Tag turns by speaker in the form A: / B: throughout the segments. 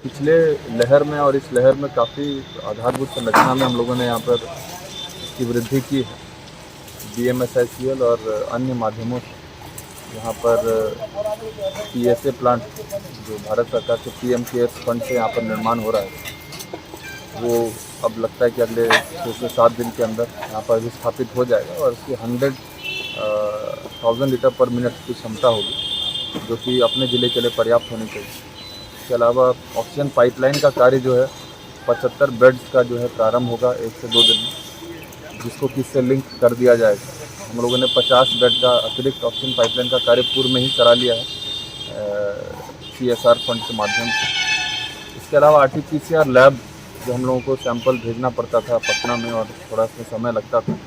A: पिछले लहर में और इस लहर में काफ़ी आधारभूत संरचना में हम लोगों ने यहाँ पर इसकी वृद्धि की है। BMSICL और अन्य माध्यमों से यहाँ पर PSA प्लांट जो भारत सरकार के PM केयर्स फंड से यहाँ पर निर्माण हो रहा है, वो अब लगता है कि अगले 6 से 7 दिन के अंदर यहाँ पर भी स्थापित हो जाएगा और उसकी 100,000 लीटर पर मिनट की क्षमता होगी, जो कि अपने ज़िले के लिए पर्याप्त होनी चाहिए। इसके अलावा ऑक्सीजन पाइपलाइन का कार्य जो है 75 बेड्स का जो है प्रारंभ होगा 1 से 2 दिन में, जिसको कि इससे लिंक कर दिया जाएगा। हम लोगों ने 50 बेड का अतिरिक्त ऑक्सीजन पाइपलाइन का कार्य पूर्व में ही करा लिया है CSR फंड के माध्यम से। इसके अलावा RT-PCR लैब जो हम लोगों को सैंपल भेजना पड़ता था पटना में और थोड़ा इसमें समय लगता था,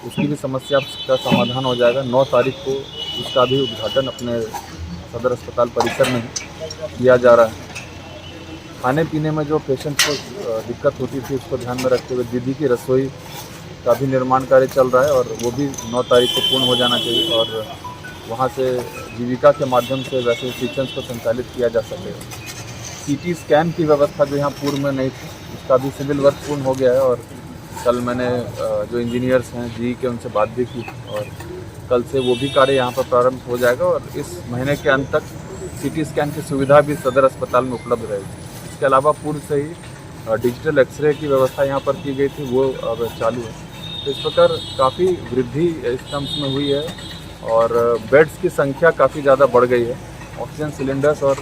A: उसकी भी समस्या का समाधान हो जाएगा। 9 तारीख को इसका भी उद्घाटन अपने सदर अस्पताल परिसर में किया जा रहा है। खाने पीने में जो पेशेंट को दिक्कत होती थी, उसको ध्यान में रखते हुए दीदी की रसोई का भी निर्माण कार्य चल रहा है और वो भी 9 तारीख को पूर्ण हो जाना चाहिए और वहाँ से जीविका के माध्यम से वैसे सेक्शंस को संचालित किया जा सकेगा। CT स्कैन की व्यवस्था जो यहाँ पूर्व में नहीं थी, उसका भी सिविल वर्क पूर्ण हो गया है और कल मैंने जो इंजीनियर्स हैं GE के उनसे बात भी की और कल से वो भी कार्य यहाँ पर प्रारंभ हो जाएगा और इस महीने के अंत तक CT स्कैन की सुविधा भी सदर अस्पताल में उपलब्ध रहेगी। इसके अलावा पूर्व से ही डिजिटल एक्सरे की व्यवस्था यहाँ पर की गई थी, वो अब चालू है। तो इस प्रकार काफ़ी वृद्धि इस टर्म्स में हुई है और बेड्स की संख्या काफ़ी ज़्यादा बढ़ गई है। ऑक्सीजन सिलेंडर्स और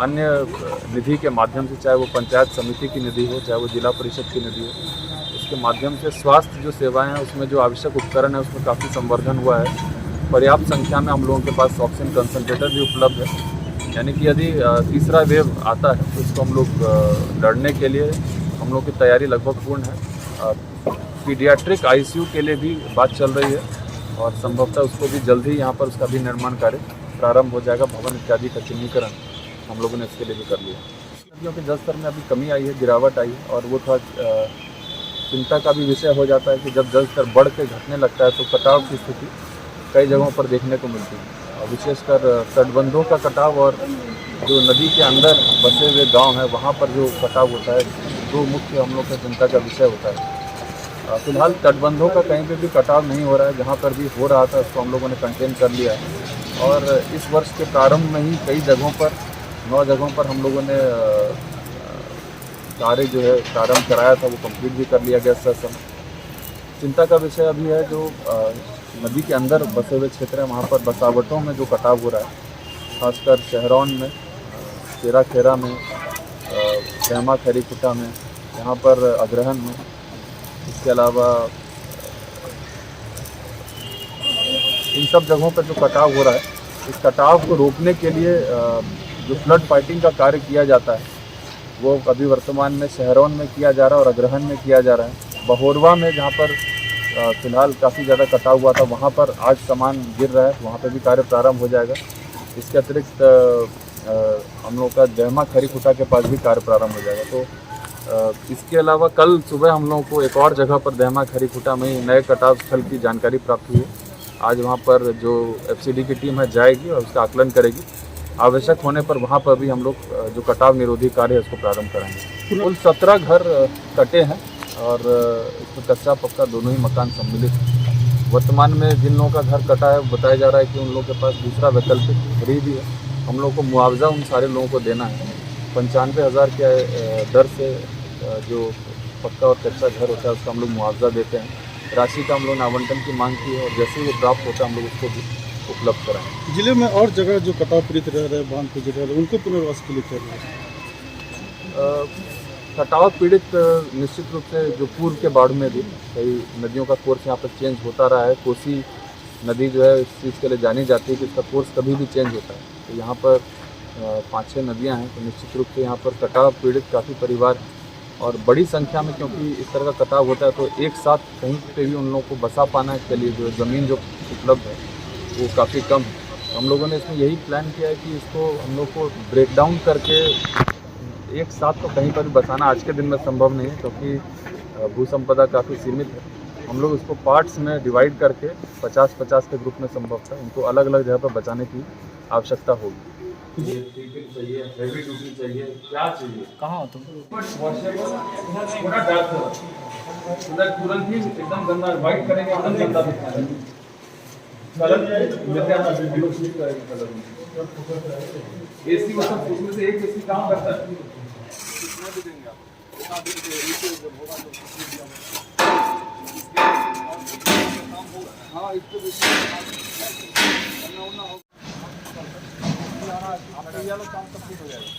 A: अन्य निधि के माध्यम से, चाहे वो पंचायत समिति की निधि हो, चाहे वो जिला परिषद की निधि हो, उसके माध्यम से स्वास्थ्य जो सेवाएं हैं उसमें जो आवश्यक उपकरण है उसमें काफ़ी संवर्धन हुआ है। पर्याप्त संख्या में हम लोगों के पास ऑक्सीजन कंसंट्रेटर भी उपलब्ध है, यानी कि यदि तीसरा वेव आता है तो इसको हम लोग लड़ने के लिए हम लोग की तैयारी लगभग पूर्ण है। पीडियाट्रिक ICU के लिए भी बात चल रही है और संभवतः उसको भी जल्द ही यहाँ पर उसका भी निर्माण कार्य प्रारंभ हो जाएगा। भवन इत्यादि का चिन्हीकरण हम लोगों ने इसके लिए भी कर लिया। नदियों के जलस्तर में अभी कमी आई है, गिरावट आई है और वो थोड़ा चिंता का भी विषय हो जाता है कि जब जलस्तर बढ़ के घटने लगता है तो कटाव की स्थिति कई जगहों पर देखने को मिलती है। विशेषकर तटबंधों का कटाव और जो नदी के अंदर बसे हुए गाँव हैं वहाँ पर जो कटाव होता है, दो मुख्य हम लोग का चिंता का विषय होता है। फिलहाल तटबंधों का कहीं पे भी कटाव नहीं हो रहा है, जहाँ पर भी हो रहा था उसको हम लोगों ने कंटेन कर लिया है और इस वर्ष के प्रारंभ में ही कई जगहों पर 9 जगहों पर हम लोगों ने कार्य जो है प्रारंभ कराया था, वो कंप्लीट भी कर लिया गया समय। चिंता का विषय अभी है जो नदी के अंदर बसे हुए क्षेत्र हैं, वहाँ पर बसावटों में जो कटाव हो रहा है, खासकर शहरौन में, तेरा खेरा में, गहमा खरीकुटा में, यहाँ पर अग्रहण में। इसके अलावा इन सब जगहों पर जो कटाव हो रहा है, इस कटाव को रोकने के लिए जो फ्लड फाइटिंग का कार्य किया जाता है वो अभी वर्तमान में शहरौन में किया जा रहा है और अग्रहण में किया जा रहा है। बहोरवा में जहाँ पर फिलहाल काफ़ी ज़्यादा कटाव हुआ था, वहाँ पर आज सामान गिर रहा है, वहाँ पर भी कार्य प्रारंभ हो जाएगा। इसके अतिरिक्त हम लोग का गहमा खरीकुटा के पास भी कार्य प्रारंभ हो जाएगा। तो इसके अलावा कल सुबह हम लोगों को एक और जगह पर गहमा खरीकुटा में नए कटाव स्थल की जानकारी प्राप्त हुई है। आज वहाँ पर जो FCD की टीम है जाएगी और उसका आकलन करेगी। आवश्यक होने पर वहाँ पर भी हम लोग जो कटाव निरोधी कार्य है उसको प्रारंभ कराएंगे। कुल 17 घर कटे हैं और इसमें कच्चा पक्का दोनों ही मकान सम्मिलित हैं। वर्तमान में जिन लोगों का घर कटा है बताया जा रहा है कि उन लोगों के पास दूसरा वैकल्पिक फ्री भी है। हम लोग को मुआवजा उन सारे लोगों को देना है। 95,000 के दर से जो पक्का और कच्चा घर होता है उसका हम लोग मुआवजा देते हैं। राशि का हम लोग आवंटन की मांग की है और जैसे ही वो प्राप्त होता है हम लोग उसको भी उपलब्ध कराएंगे।
B: जिले में और जगह जो कटाव पीड़ित रह रहे हैं, बांध पे रह रहे हैं, उनको पुनर्वास के लिए कर रहे हैं।
A: कटाव पीड़ित निश्चित रूप से जो पूर्व के बाढ़ में भी कई नदियों का कोर्स यहाँ पर चेंज होता रहा है। कोसी नदी जो है इस चीज़ के लिए जानी जाती है कि इसका कोर्स कभी भी चेंज होता है। तो यहाँ पर 5-6 नदियाँ हैं, तो निश्चित रूप से यहाँ पर कटाव पीड़ित काफ़ी परिवार हैं और बड़ी संख्या में, क्योंकि इस तरह का कटाव होता है तो एक साथ कहीं पे भी उन लोगों को बसा पाना के लिए जो ज़मीन जो उपलब्ध है वो काफ़ी कम है। तो हम लोगों ने इसमें यही प्लान किया है कि इसको हम लोग को ब्रेक डाउन करके एक साथ तो कहीं पर भी बसाना आज के दिन में संभव नहीं है, क्योंकि भू संपदा काफ़ी सीमित है। हम लोग इसको पार्ट्स में डिवाइड करके 50-50 के ग्रुप में संभवतः उनको अलग अलग जगह पर बचाने की आवश्यकता होगी। चाहिए, हेवी ड्यूटी चाहिए, क्या चाहिए?
C: कहाँ हो तुम?
A: थोड़ा डार्क है, उधर तुरंत ही एकदम गंदा व्हाइट करेंगे, एकदम गंदा दिखता है। कलर मिलते हैं ना, वीडियो शूट करेंगे कलर में। एसी वो सब उसमें से एक एसी काम करता है। कितना भी देंगे आप? हाँ, इसको काम कंप्लीट हो जाएगा।